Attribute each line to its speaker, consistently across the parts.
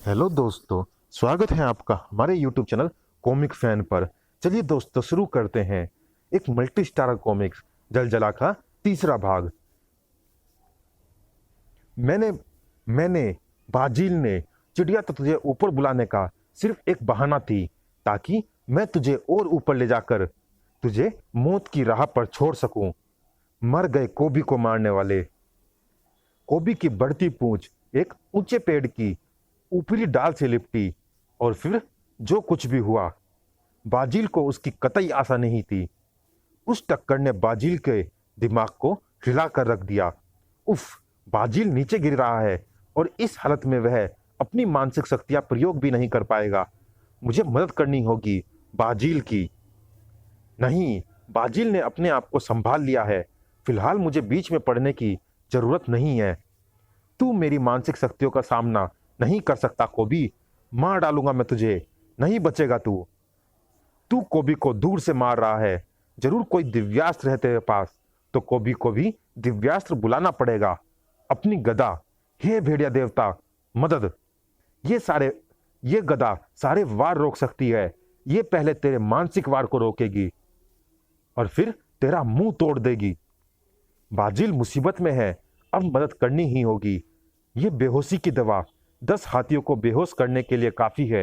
Speaker 1: Hello दोस्तों, स्वागत है आपका हमारे यूट्यूब चैनल कॉमिक फैन पर। चलिए दोस्तों, शुरू करते हैं एक मल्टी स्टारर कॉमिक्स जलजला का तीसरा भाग। मैंने मैंने बाजिल ने चिड़िया तो तुझे ऊपर बुलाने का सिर्फ एक बहाना थी, ताकि मैं तुझे और ऊपर ले जाकर तुझे मौत की राह पर छोड़ सकूं। मर गए कोबी को मारने वाले। कोबी की बढ़ती पूंछ एक ऊंचे पेड़ की ऊपरी डाल से लिपटी, और फिर जो कुछ भी हुआ, बाजिल को उसकी कतई आशा नहीं थी। उस टक्कर ने बाजिल के दिमाग को हिला कर रख दिया। उफ, बाजिल नीचे गिर रहा है और इस हालत में वह अपनी मानसिक शक्तियां प्रयोग भी नहीं कर पाएगा। मुझे मदद करनी होगी बाजिल की। नहीं, बाजिल ने अपने आप को संभाल लिया है। फिलहाल मुझे बीच में पड़ने की जरूरत नहीं है। तू मेरी मानसिक शक्तियों का सामना नहीं कर सकता कोबी। मार डालूंगा मैं तुझे, नहीं बचेगा तू। तू कोबी को दूर से मार रहा है। जरूर कोई दिव्यास्त्र है तेरे पास, तो कोबी को भी दिव्यास्त्र बुलाना पड़ेगा। अपनी गदा, हे भेड़िया देवता, मदद। ये गदा सारे वार रोक सकती है। ये पहले तेरे मानसिक वार को रोकेगी और फिर तेरा मुंह तोड़ देगी। बाजिल मुसीबत में है, अब मदद करनी ही होगी। ये बेहोशी की दवा 10 हाथियों को बेहोश करने के लिए काफी है।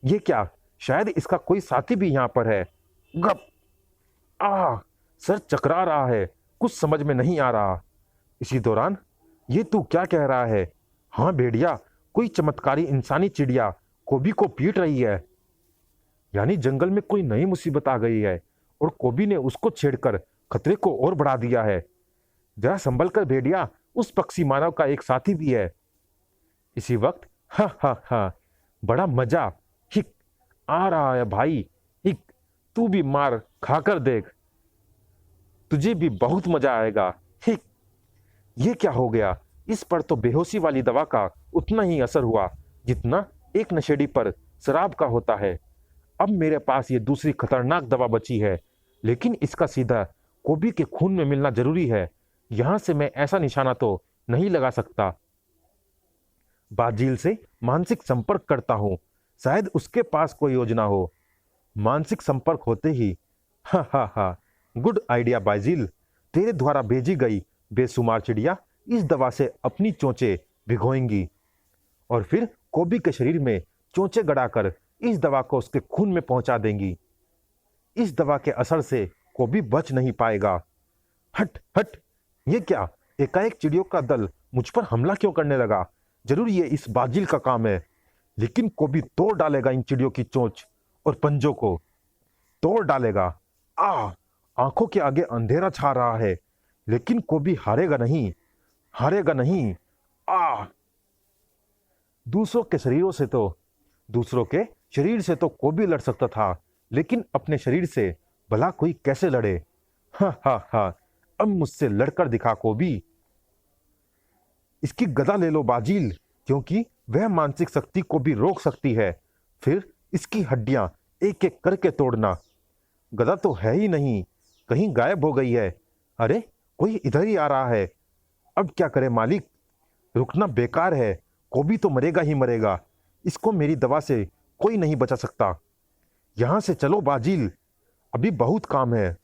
Speaker 1: ये क्या? शायद इसका कोई साथी भी यहां पर है। गप। सर चकरा रहा है, कुछ समझ में नहीं आ रहा। इसी दौरान ये तू क्या कह रहा है? हाँ भेड़िया, कोई चमत्कारी इंसानी चिड़िया कोबी को पीट रही है। यानी जंगल में कोई नई मुसीबत आ गई है और कोबी ने उसको छेड़कर खतरे को और बढ़ा दिया है। जरा संभल कर भेड़िया, उस पक्षी मानव का एक साथी भी है। इसी वक्त हा हा हा, बड़ा मजा हिक आ रहा है भाई। हिक, तू भी मार खाकर देख, तुझे भी बहुत मजा आएगा। हिक। ये क्या हो गया? इस पर तो बेहोशी वाली दवा का उतना ही असर हुआ जितना एक नशेड़ी पर शराब का होता है। अब मेरे पास ये दूसरी खतरनाक दवा बची है, लेकिन इसका सीधा कोबी के खून में मिलना जरूरी है। यहां से मैं ऐसा निशाना तो नहीं लगा सकता। बाजिल से मानसिक संपर्क करता हूं, शायद उसके पास कोई योजना हो। मानसिक संपर्क होते ही हा हा हा, गुड आइडिया बाजिल। तेरे द्वारा भेजी गई बेशुमार चिड़िया इस दवा से अपनी चोंचें भिगोएंगी और फिर कोबी के शरीर में चोंचें गड़ाकर इस दवा को उसके खून में पहुंचा देंगी। इस दवा के असर से कोबी बच नहीं पाएगा। हट हट, ये क्या? एकाएक चिड़ियों का दल मुझ पर हमला क्यों करने लगा? जरूर ये इस बाजिल का काम है। लेकिन कोबी तोड़ डालेगा इन चिड़ियों की चोंच और पंजों को तोड़ डालेगा। आंखों के आगे अंधेरा छा रहा है, लेकिन कोबी हारेगा नहीं, हारेगा नहीं। आ दूसरों के शरीरों से तो दूसरों के शरीर से तो कोबी लड़ सकता था, लेकिन अपने शरीर से भला कोई कैसे लड़े? हा हा हा, अब मुझसे लड़कर दिखा कोबी। इसकी गदा ले लो बाजिल, क्योंकि वह मानसिक शक्ति को भी रोक सकती है। फिर इसकी हड्डियां एक एक करके तोड़ना। गदा तो है ही नहीं, कहीं गायब हो गई है। अरे, कोई इधर ही आ रहा है। अब क्या करे मालिक? रुकना बेकार है, कोबी तो मरेगा ही मरेगा। इसको मेरी दवा से कोई नहीं बचा सकता। यहां से चलो बाजिल, अभी बहुत काम है।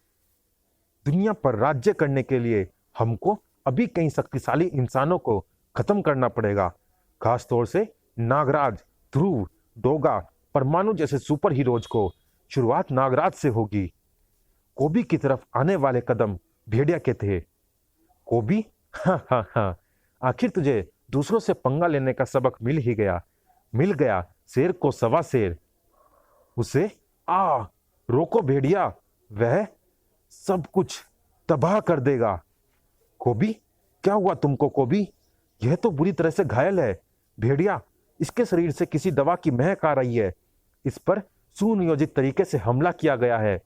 Speaker 1: दुनिया पर राज्य करने के लिए हमको अभी कई शक्तिशाली इंसानों को खत्म करना पड़ेगा। खास तौर से नागराज, ध्रुव, डोगा, परमाणु जैसे सुपर हीरोज को शुरुआत नागराज से होगी। कोबी की तरफ आने वाले कदम भेड़िया के थे। कोबी, हाँ हाँ हाँ, आखिर तुझे दूसरों से पंगा लेने का सबक मिल ही गया। मिल गया शेर को सवा शेर। उसे रोको भेड़िया, वह सब कुछ तबाह कर देगा। कोबी, क्या हुआ तुमको कोबी? यह तो बुरी तरह से घायल है। भेड़िया, इसके शरीर से किसी दवा की महक आ रही है। इस पर सुनियोजित तरीके से हमला किया गया है।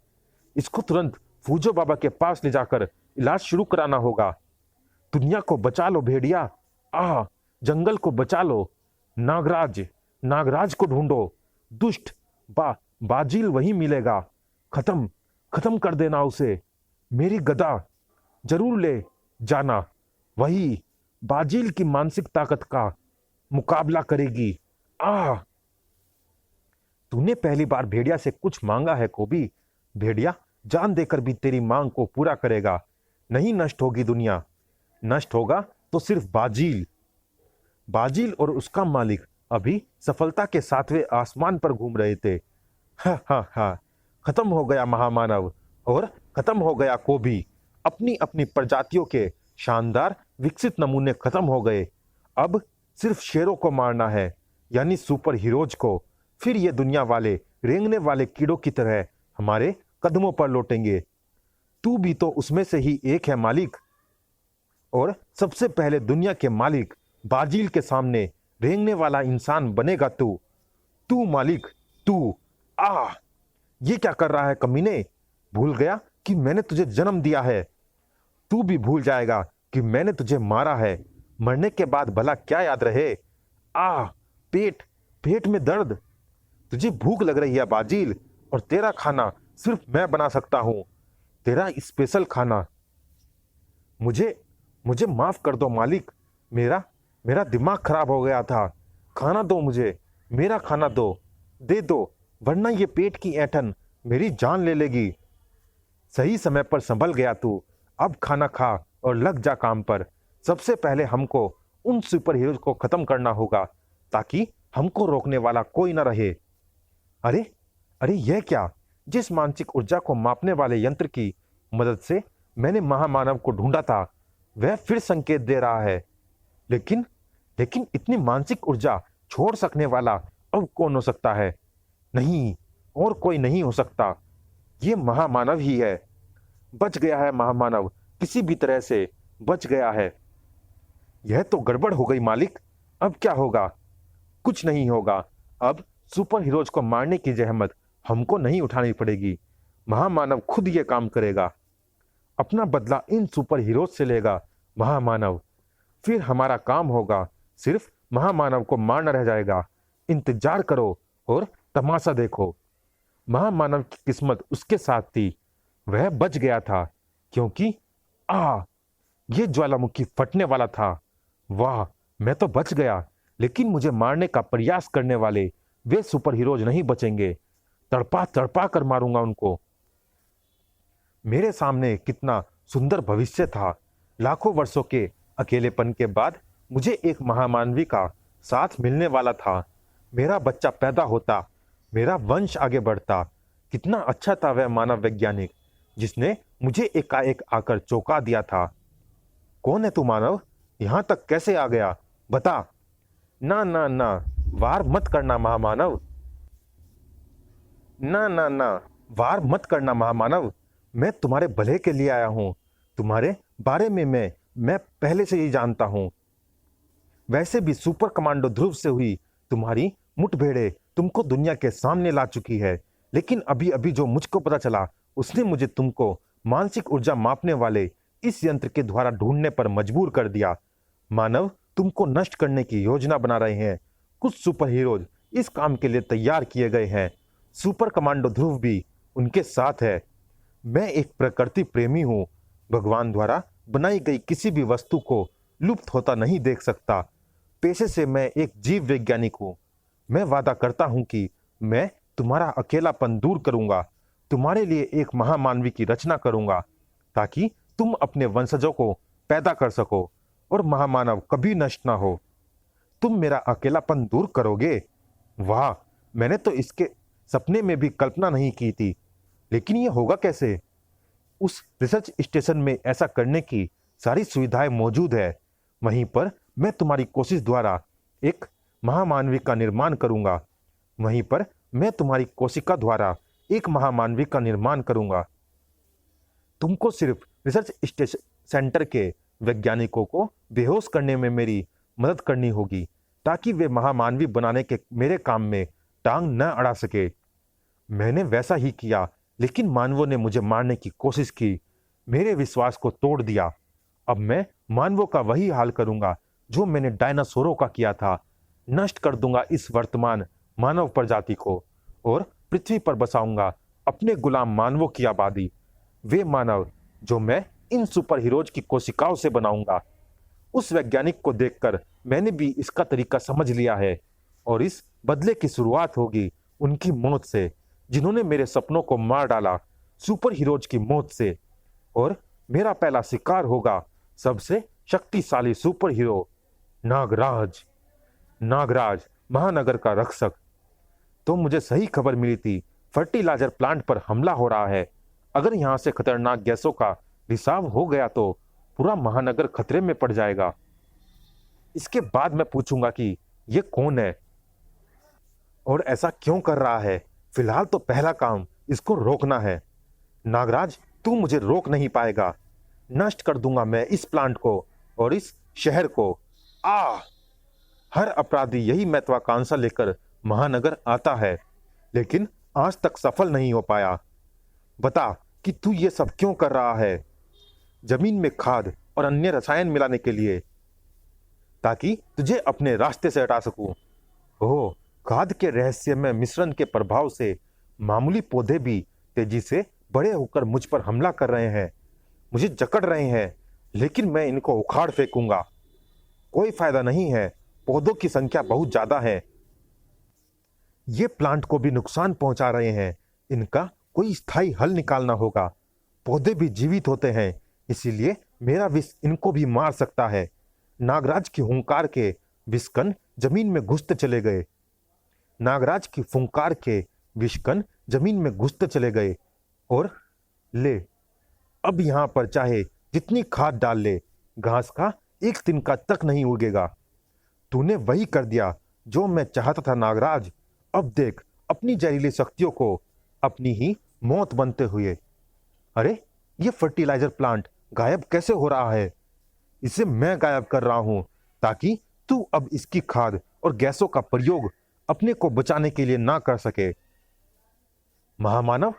Speaker 1: इसको तुरंत फूजो बाबा के पास ले जाकर इलाज शुरू कराना होगा। दुनिया को बचा लो भेड़िया, जंगल को बचा लो। नागराज को ढूंढो। दुष्ट बाजिल वही मिलेगा। खत्म खत्म कर देना उसे। मेरी गदा जरूर ले जाना। वही बाजिल की मानसिक ताकत का मुकाबला करेगी। आ तूने पहली बार भेड़िया से कुछ मांगा है कोबी। भेड़िया जान देकर भी तेरी मांग को पूरा करेगा। नहीं नष्ट होगी दुनिया, नष्ट होगा तो सिर्फ बाजील। बाजील और उसका मालिक अभी सफलता के 7वें आसमान पर घूम रहे थे। हा हा हा, खत्म हो गया महामानव और खत्म हो गया कोबी। अपनी अपनी प्रजातियों के शानदार विकसित नमूने खत्म हो गए। अब सिर्फ शेरों को मारना है, यानी सुपर हीरोज को। फिर ये दुनिया वाले रेंगने वाले कीड़ों की तरह हमारे कदमों पर लौटेंगे। तू भी तो उसमें से ही एक है मालिक, और सबसे पहले दुनिया के मालिक बाजील के सामने रेंगने वाला इंसान बनेगा तू। तू मालिक, तू। ये क्या कर रहा है कमीने? भूल गया कि मैंने तुझे जन्म दिया है। तू भी भूल जाएगा कि मैंने तुझे मारा है। मरने के बाद भला क्या याद रहे? पेट, पेट में दर्द। तुझे भूख लग रही है बाजील, और तेरा खाना सिर्फ मैं बना सकता हूं, तेरा स्पेशल खाना। मुझे मुझे माफ कर दो मालिक। मेरा मेरा दिमाग खराब हो गया था। खाना दो मुझे, मेरा खाना दो, दे दो, वरना ये पेट की ऐंठन मेरी जान ले लेगी। सही समय पर संभल गया तू। अब खाना खा और लग जा काम पर। सबसे पहले हमको उन सुपर हीरोज को खत्म करना होगा, ताकि हमको रोकने वाला कोई ना रहे। अरे अरे, यह क्या? जिस मानसिक ऊर्जा को मापने वाले यंत्र की मदद से मैंने महामानव को ढूंढा था, वह फिर संकेत दे रहा है। लेकिन लेकिन इतनी मानसिक ऊर्जा छोड़ सकने वाला अब कौन हो सकता है? नहीं, और कोई नहीं हो सकता। ये महामानव ही है। बच गया है महामानव, किसी भी तरह से बच गया है। यह तो गड़बड़ हो गई मालिक। अब क्या होगा? कुछ नहीं होगा। अब सुपर हीरोज को मारने की जहमत हमको नहीं उठानी पड़ेगी। महामानव खुद ये काम करेगा। अपना बदला इन सुपर हीरोज से लेगा महामानव। फिर हमारा काम होगा सिर्फ महामानव को मारना रह जाएगा। इंतजार करो और तमाशा देखो। महामानव की किस्मत उसके साथ थी। वह बच गया था, क्योंकि ये ज्वालामुखी फटने वाला था। वाह, मैं तो बच गया, लेकिन मुझे मारने का प्रयास करने वाले वे सुपर हीरोज नहीं बचेंगे। तड़पा तड़पा कर मारूंगा उनको। मेरे सामने कितना सुंदर भविष्य था। लाखों वर्षों के अकेलेपन के बाद मुझे एक महामानवी का साथ मिलने वाला था। मेरा बच्चा पैदा होता, मेरा वंश आगे बढ़ता। कितना अच्छा था वह मानव वैज्ञानिक जिसने मुझे एकाएक आकर चौंका दिया था। कौन है तू मानव? यहां तक कैसे आ गया? बता। ना ना ना, वार मत करना महामानव। ना ना ना, वार मत करना महामानव। मैं तुम्हारे भले के लिए आया हूं। तुम्हारे बारे में मैं पहले से ही जानता हूं। वैसे भी सुपर कमांडो ध्रुव से हुई तुम्हारी मुठभेड़े तुमको दुनिया के सामने ला चुकी है। लेकिन अभी अभी जो मुझको पता चला, उसने मुझे तुमको मानसिक ऊर्जा मापने वाले इस यंत्र के द्वारा ढूंढने पर मजबूर कर दिया। मानव तुमको नष्ट करने की योजना बना रहे हैं। कुछ सुपर हीरोज इस काम के लिए तैयार किए गए हैं। सुपर कमांडो ध्रुव भी उनके साथ है। मैं एक प्रकृति प्रेमी हूं। भगवान द्वारा बनाई गई किसी भी वस्तु को लुप्त होता नहीं देख सकता। पेशे से मैं एक जीव वैज्ञानिक हूं। मैं वादा करता हूं कि मैं तुम्हारा अकेलापन दूर करूंगा, तुम्हारे लिए एक महामानवी की रचना करूंगा, ताकि तुम अपने वंशजों को पैदा कर सको और महामानव कभी नष्ट ना हो। तुम मेरा अकेलापन दूर करोगे? वाह, मैंने तो इसके सपने में भी कल्पना नहीं की थी। लेकिन यह होगा कैसे? उस रिसर्च स्टेशन में ऐसा करने की सारी सुविधाएं मौजूद है। वहीं पर मैं तुम्हारी कोशिश द्वारा एक महामानवी का निर्माण करूंगा। वहीं पर मैं तुम्हारी कोशिका द्वारा एक महामानवी का निर्माण करूंगा। तुमको सिर्फ रिसर्च स्टेशन सेंटर के वैज्ञानिकों को बेहोश करने में मेरी मदद करनी होगी, ताकि वे महामानवी बनाने के मेरे काम में टांग न अड़ा सके। मैंने वैसा ही किया, लेकिन मानवों ने मुझे मारने की कोशिश की, मेरे विश्वास को तोड़ दिया। अब मैं मानवों का वही हाल करूंगा जो मैंने डायनासोरों का किया था। नष्ट कर दूंगा इस वर्तमान मानव प्रजाति को और पृथ्वी पर बसाऊंगा अपने गुलाम मानवों की आबादी। वे मानव जो मैं इन सुपर हीरोज की कोशिकाओं से बनाऊंगा। उस वैज्ञानिक को देखकर मैंने भी इसका तरीका समझ लिया है और इस बदले की शुरुआत होगी उनकी मौत से, जिन्होंने मेरे सपनों को मार डाला, सुपर हीरोज की मौत से। और मेरा पहला शिकार होगा सबसे शक्तिशाली सुपर हीरो नागराज। नागराज, महानगर का रक्षक। तो मुझे सही खबर मिली थी, फर्टिलाइजर प्लांट पर हमला हो रहा है। अगर यहां से खतरनाक गैसों का रिसाव हो गया तो पूरा महानगर खतरे में पड़ जाएगा। इसके बाद मैं पूछूंगा कि ये कौन है और ऐसा क्यों कर रहा है। फिलहाल तो पहला काम इसको रोकना है। नागराज, तू मुझे रोक नहीं पाएगा। नष्ट कर दूंगा मैं इस प्लांट को और इस शहर को। आ हर अपराधी यही महत्वाकांक्षा लेकर महानगर आता है, लेकिन आज तक सफल नहीं हो पाया। बता कि तू ये सब क्यों कर रहा है। जमीन में खाद और अन्य रसायन मिलाने के लिए, ताकि तुझे अपने रास्ते से हटा सकूं। ओह, खाद के रहस्यमय मिश्रण के प्रभाव से मामूली पौधे भी तेजी से बड़े होकर मुझ पर हमला कर रहे हैं, मुझे जकड़ रहे हैं, लेकिन मैं इनको उखाड़ फेंकूंगा। कोई फायदा नहीं है, पौधों की संख्या बहुत ज्यादा है। ये प्लांट को भी नुकसान पहुंचा रहे हैं। इनका कोई स्थायी हल निकालना होगा। पौधे भी जीवित होते हैं, इसीलिए मेरा विष इनको भी मार सकता है। नागराज की हुंकार के विषकण जमीन में घुसते चले गए। नागराज की फुंकार के विषकण जमीन में घुसते चले गए और ले, अब यहां पर चाहे जितनी खाद डाल ले, घास का एक तिनका तक नहीं उगेगा। तूने वही कर दिया जो मैं चाहता था नागराज। अब देख अपनी जहरीली शक्तियों को अपनी ही मौत बनते हुए। अरे, ये फर्टिलाइजर प्लांट गायब कैसे हो रहा है? इसे मैं गायब कर रहा हूं ताकि तू अब इसकी खाद और गैसों का प्रयोग अपने को बचाने के लिए ना कर सके। महामानव,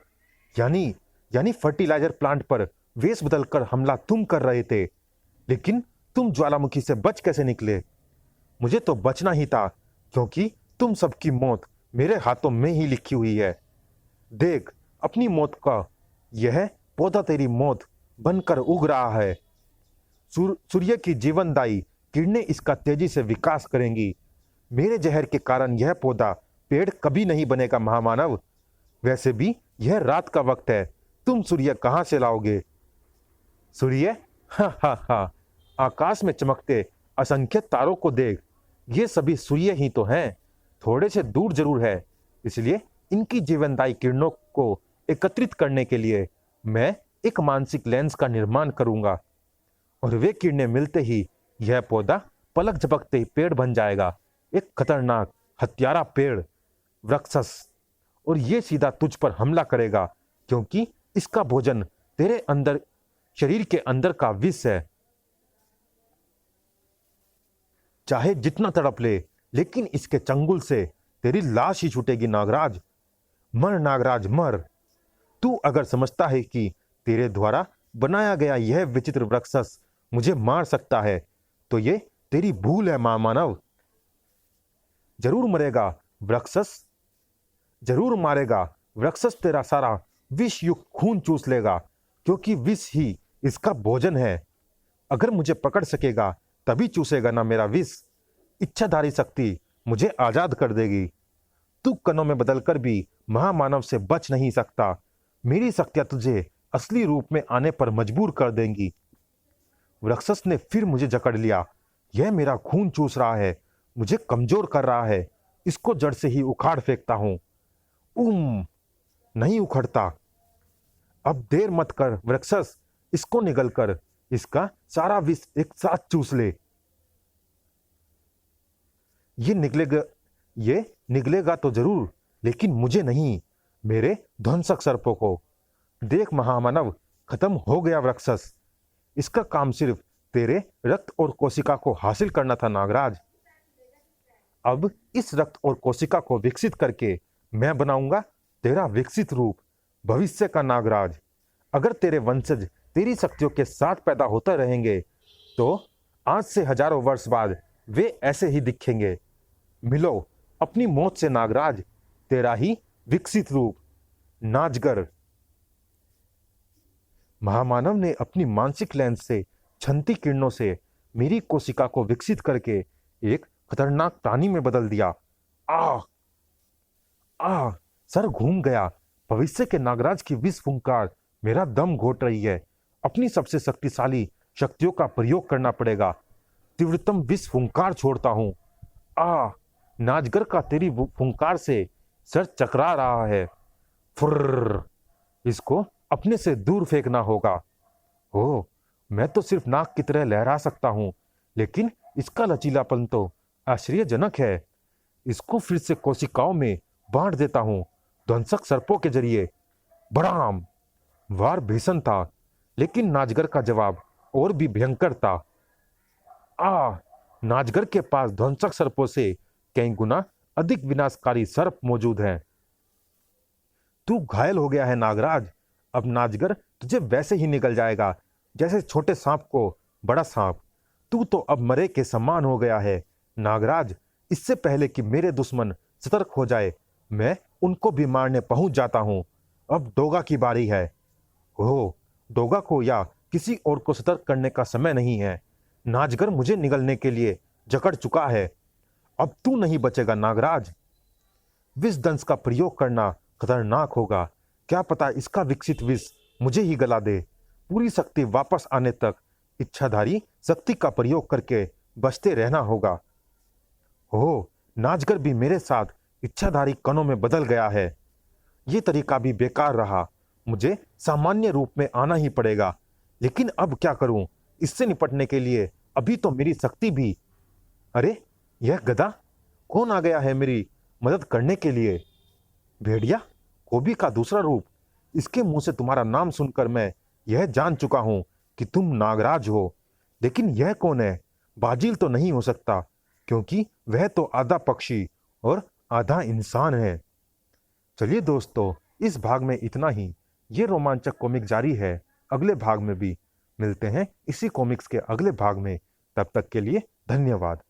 Speaker 1: यानी यानी फर्टिलाइजर प्लांट पर वेश बदलकर हमला तुम कर रहे थे, लेकिन तुम ज्वालामुखी से बच कैसे निकले? मुझे तो बचना ही था, क्योंकि तुम सबकी मौत मेरे हाथों में ही लिखी हुई है। देख, अपनी मौत का यह पौधा तेरी मौत बनकर उग रहा है। सूर्य की जीवनदायी किरणें इसका तेजी से विकास करेंगी। मेरे जहर के कारण यह पौधा पेड़ कभी नहीं बनेगा महामानव। वैसे भी यह रात का वक्त है, तुम सूर्य कहां से लाओगे? सूर्य? हा हा हा, आकाश में चमकते असंख्य तारों को देख, ये सभी सूर्य ही तो हैं। थोड़े से दूर जरूर है, इसलिए इनकी जीवनदायी किरणों को एकत्रित करने के लिए मैं एक मानसिक लेंस का निर्माण करूंगा, और वे किरणें मिलते ही यह पौधा पलक झपकते ही पेड़ बन जाएगा, एक खतरनाक हत्यारा पेड़, वृक्षस। और ये सीधा तुझ पर हमला करेगा, क्योंकि इसका भोजन तेरे अंदर, शरीर के अंदर का विष है। चाहे जितना तड़प ले, लेकिन इसके चंगुल से तेरी लाश ही छूटेगी नागराज। मर नागराज मर। तू अगर समझता है कि तेरे द्वारा बनाया गया यह विचित्र वृक्षस मुझे मार सकता है, तो ये तेरी भूल है महामानव। जरूर मरेगा वृक्षस, जरूर मारेगा वृक्षस। तेरा सारा विष युक्त खून चूस लेगा, क्योंकि विष ही इसका भोजन है। अगर मुझे पकड़ सकेगा तभी चूसेगा ना मेरा विष। इच्छाधारी शक्ति मुझे आजाद कर देगी। तू कणों में बदलकर भी महामानव से बच नहीं सकता। मेरी शक्तियां तुझे असली रूप में आने पर मजबूर कर देंगी। वृक्षस ने फिर मुझे जकड़ लिया। यह मेरा खून चूस रहा है, मुझे कमजोर कर रहा है। इसको जड़ से ही उखाड़ फेंकता हूं। नहीं उखड़ता। अब देर मत कर वृक्षस, इसको निगल कर इसका सारा विष एक साथ चूस ले। ये निगलेगा तो जरूर, लेकिन मुझे नहीं, मेरे ध्वंसक सर्पों को। देख महामानव, खत्म हो गया वृक्षस। इसका काम सिर्फ तेरे रक्त और कोशिका को हासिल करना था नागराज। अब इस रक्त और कोशिका को विकसित करके मैं बनाऊंगा तेरा विकसित रूप, भविष्य का नागराज। अगर तेरे वंशज तेरी शक्तियों के साथ पैदा होते रहेंगे, तो आज से हजारों वर्ष बाद वे ऐसे ही दिखेंगे। मिलो अपनी मौत से नागराज, तेरा ही विकसित रूप नाजगर। महामानव ने अपनी मानसिक लेंस से छनती किरणों से मेरी कोशिका को विकसित करके एक खतरनाक प्राणी में बदल दिया। आ आ सर घूम गया। भविष्य के नागराज की विष फुंकार मेरा दम घोट रही है। अपनी सबसे शक्तिशाली शक्तियों का प्रयोग करना पड़ेगा। तीव्रतम विष फुंकार छोड़ता हूं। नाजगर का तेरी फुंकार से सर चकरा रहा है। फुर्र, इसको अपने से दूर फेंकना होगा। हो, मैं तो सिर्फ नाक की तरह लहरा सकता हूं, लेकिन इसका लचीलापन तो आश्चर्यजनक है। इसको फिर से कोशिकाओं में बांट देता हूं, ध्वंसक सर्पों के जरिए। बड़ाम! वार भीषण था, लेकिन नाजगर का जवाब और भी भयंकर था। नाजगर के पास ध्वंसक सर्पों से कई गुना अधिक विनाशकारी सर्प मौजूद हैं। तू घायल हो गया है नागराज। अब नाजगर तुझे वैसे ही निगल जाएगा जैसे छोटे सांप को बड़ा सांप। तू तो अब मरे के समान हो गया है नागराज। इससे पहले कि मेरे दुश्मन सतर्क हो जाए, मैं उनको भी मारने पहुंच जाता हूं। अब डोगा की बारी है। हो, डोगा को या किसी और को सतर्क करने का समय नहीं है। नाजगर मुझे निगलने के लिए जकड़ चुका है। अब तू नहीं बचेगा नागराज। विष दंश का प्रयोग करना खतरनाक होगा। क्या पता इसका विकसित विष मुझे ही गला दे। पूरी शक्ति वापस आने तक इच्छाधारी शक्ति का प्रयोग करके बचते रहना होगा। हो, नाजगर भी मेरे साथ इच्छाधारी कणों में बदल गया है। ये तरीका भी बेकार रहा। मुझे सामान्य रूप में आना ही पड़ेगा। लेकिन अब क्या करूं? इससे निपटने के लिए अभी तो मेरी शक्ति भी। अरे, यह गधा कौन आ गया है मेरी मदद करने के लिए? भेड़िया, कोबी का दूसरा रूप। इसके मुंह से तुम्हारा नाम सुनकर मैं यह जान चुका हूं कि तुम नागराज हो। लेकिन यह कौन है? बाजिल तो नहीं हो सकता, क्योंकि वह तो आधा पक्षी और आधा इंसान है। चलिए दोस्तों, इस भाग में इतना ही। ये रोमांचक कॉमिक जारी है अगले भाग में भी। मिलते हैं इसी कॉमिक्स के अगले भाग में। तब तक के लिए धन्यवाद।